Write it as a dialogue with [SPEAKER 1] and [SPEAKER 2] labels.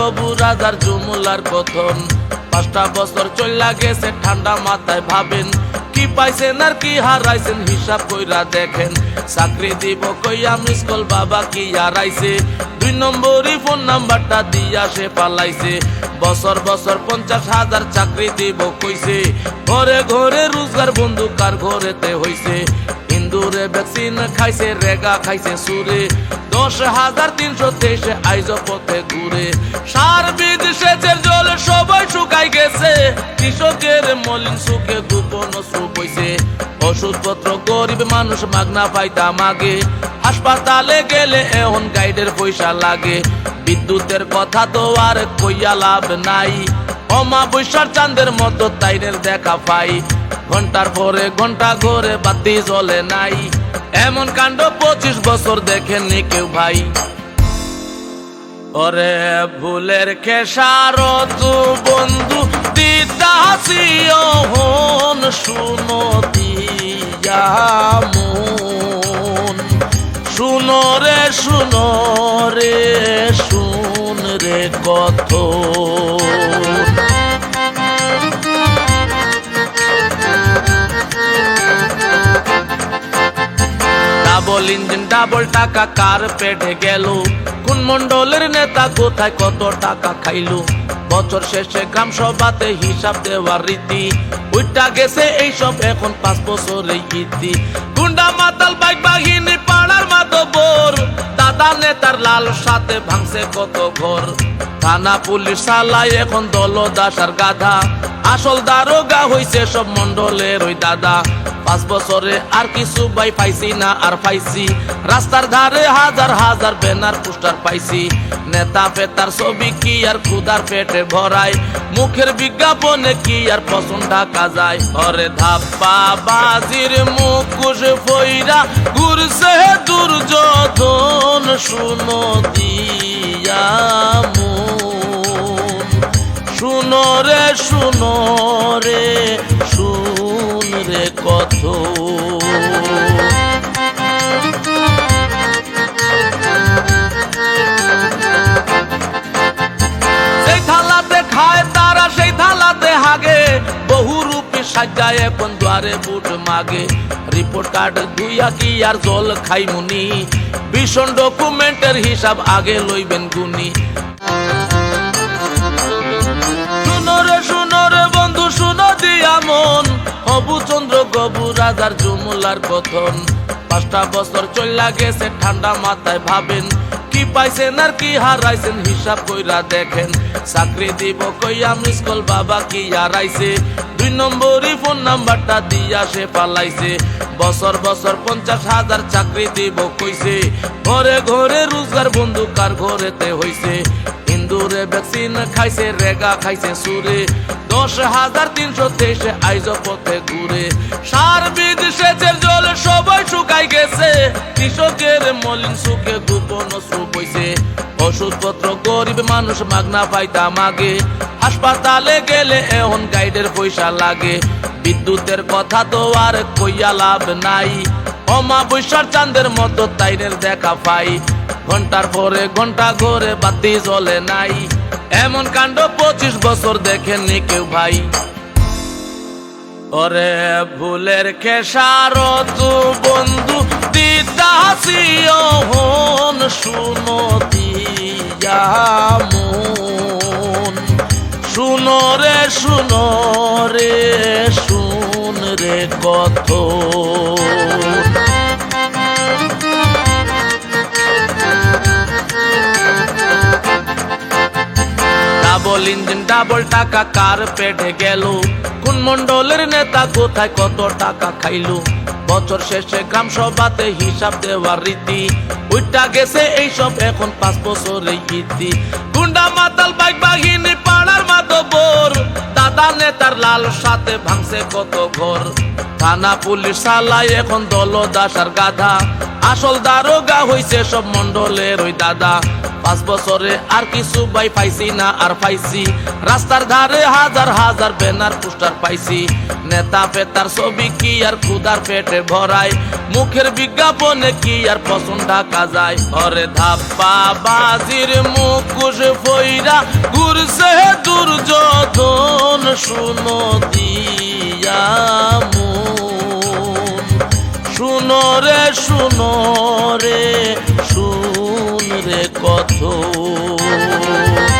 [SPEAKER 1] গবু রাজার জুমলার কথন। 5টা বছর চইলা গেছে ঠান্ডা মাথায় ভাবেন, কি পাইছেন আর কি হারাইছেন হিসাব কইরা দেখেন। চাকরি দিব কইয়া মিস কল বাবা কি হারাইছে, 2 নম্বরই ফোন নাম্বারটা দিয়া সে পালাইছে। বছর বছর 50,000 চাকরি দিব কইছে, ঘরে ঘরে রোজগার বন্ধু কার ঘরেতে হইছে। ইন্দুরে ভ্যাকসিন খাইছে, রেগা খাইছে সুরে, 10,323 আইজ পথে ঘুরে। সার বীজ সেচের জল সবাই শুকাই গেছে, কৃষকের মলিন সুখে গোপন অশ্রু বইছে। ওষুধপত্র গরিব মানুষ মাগনা পাইতা মাগে, হাসপাতালে গেলে এখন গাইডের পয়সা লাগে। বিদ্যুতের কথা তো আর কইয়া লাভ নাই, অমাবস্যার চাঁদের মতো তাইনের দেখা পাই। ঘন্টার পরে ঘন্টা ঘরে বাতি জ্বলে নাই, এমন কাণ্ড 25 বছর দেখেননি কেউ ভাই। ওরে ভুলের খেসারত বন্ধু দিতাছি হন, শুনো দিয়া মন। শুনো রে শুনো রে শুন রে কত, ডাবল ইঞ্জিন ডাবল টাকা কার পেটে গেল, কোন মন্ডলের নেতা কোথায় কত টাকা খাইলো। বছর শেষে গ্রাম সভাতে হিসাব দেওয়ার রীতি, উইটা গেছে এইসব এখন 5 বছরের ইতি। গুন্ডা মাতাল বাইক বাহিনী পাড়ার মাতবর, দাদা নেতার লাল সাথে ভাঙছে কত ঘর। থানা পুলিশ চালায় এখন দলদাস আর গাধা, আসল দারোগা হইছে সব মন্ডলের ওই দাদা। 5 বছরে আর কিছু ভাই পাইছি না আর পাইছি, রাস্তার ধারে হাজার হাজার ব্যানার পোস্টার পাইছি। নেতা পেতার ছবি কি আর ক্ষুধার পেটে ভরায়, মুখের বিজ্ঞাপনে কি আর পছন্দ ঢাকা যায়। ওরে ধাপ্পা বাজির মুখোশ ফইরা ঘুরছে দুর্যোধন, শুনো দিয়া মন। শুনো রে শুনো রে শুন রে কত, সেই থালাতে খায় তারা সেই থালাতে হাগে, বহুরূপী সাজায় এখন দ্বারে বুট মাগে। রিপোর্ট কার্ড ধুইয়া কি আর জল খাই মুনি, ভীষণ ডকুমেন্টের হিসাব আগে লইবেন গুনি। শুনো রে বন্ধু শুনো দিয়া মন, হবু চন্দ্র গবু রাজার জুমলার কথন। 5টা বছর চইলা গেছে ঠান্ডা মাথায় ভাবেন, কি পাইছেন আর কি হারাইছেন হিসাব কইরা দেখেন। চাকরি দিব কইয়া মিস কল বাবা কি হারাইছে, 2 নম্বরই ফোন নাম্বারটা দিয়া সে পালাইছে। বছর বছর 50,000 চাকরি দিব কইছে, ঘরে ঘরে রোজগার বন্ধু কার ঘরেতে হইছে। ইন্দুরে ভ্যাকসিন খাইছে, রেগা খাইছে সুরে, 10,323 আইজ পথে ঘুরে। সার বীজ সেচের জল সবাই শুকাই গেছে, কৃষকের মলিন সুখে গোপন অশ্রু বইছে। ওষুধপত্র গরিব মানুষ মাগনা পাইতা মাগে, হাসপাতালে গেলে এখন গাইডের পয়সা লাগে। বিদ্যুতের কথা তো আর কইয়া লাভ নাই, অমাবস্যার চাঁদের মতো তাইনের দেখা পাই। ঘন্টার পরে ঘন্টা ঘরে বাতি জ্বলে নাই, এমন কাণ্ড 25 বছর দেখেননি কেউ ভাই। ওরে ভুলের খেসারত বন্ধু দিতাছি হন, শুনো দিয়া মন। শুনো রে শুনো রে শুন রে কত, ডাবল ইঞ্জিন ডাবল টাকা কার পেটে গেল, কোন মন্ডলের নেতা কোথায় কত টাকা খাইলো। বছর শেষে গ্রাম সভাতে হিসাব দেওয়ার রীতি, উইটা গেছে এইসব এখন 5 বছরের ইতি। গুন্ডা মাতাল বাইক বাহিনী পাড়ার মাতবর, দাদা নেতার লাল সাথে ভাঙছে কত ঘর। থানা পুলিশ চালায় এখন দলদাস আর গাধা, আসল দারোগা হইছে সব মন্ডলের ওই দাদা। 5 বছরে আর কিছু ভাই পাইছি না আর পাইছি রাস্তার ধারে হাজার হাজার ব্যানার পোস্টার পাইছি নেতা পেতার ছবি কি আর ক্ষুধার পেটে ভরায় মুখের বিজ্ঞাপনে কি আর পছন্দ ঢাকা যায় ওরে ধাপ্পা বাজির মুখোশ ফইরা ঘুরছে দুর্যোধন শুনো দিয়া মন শুনো রে শুন রে কথন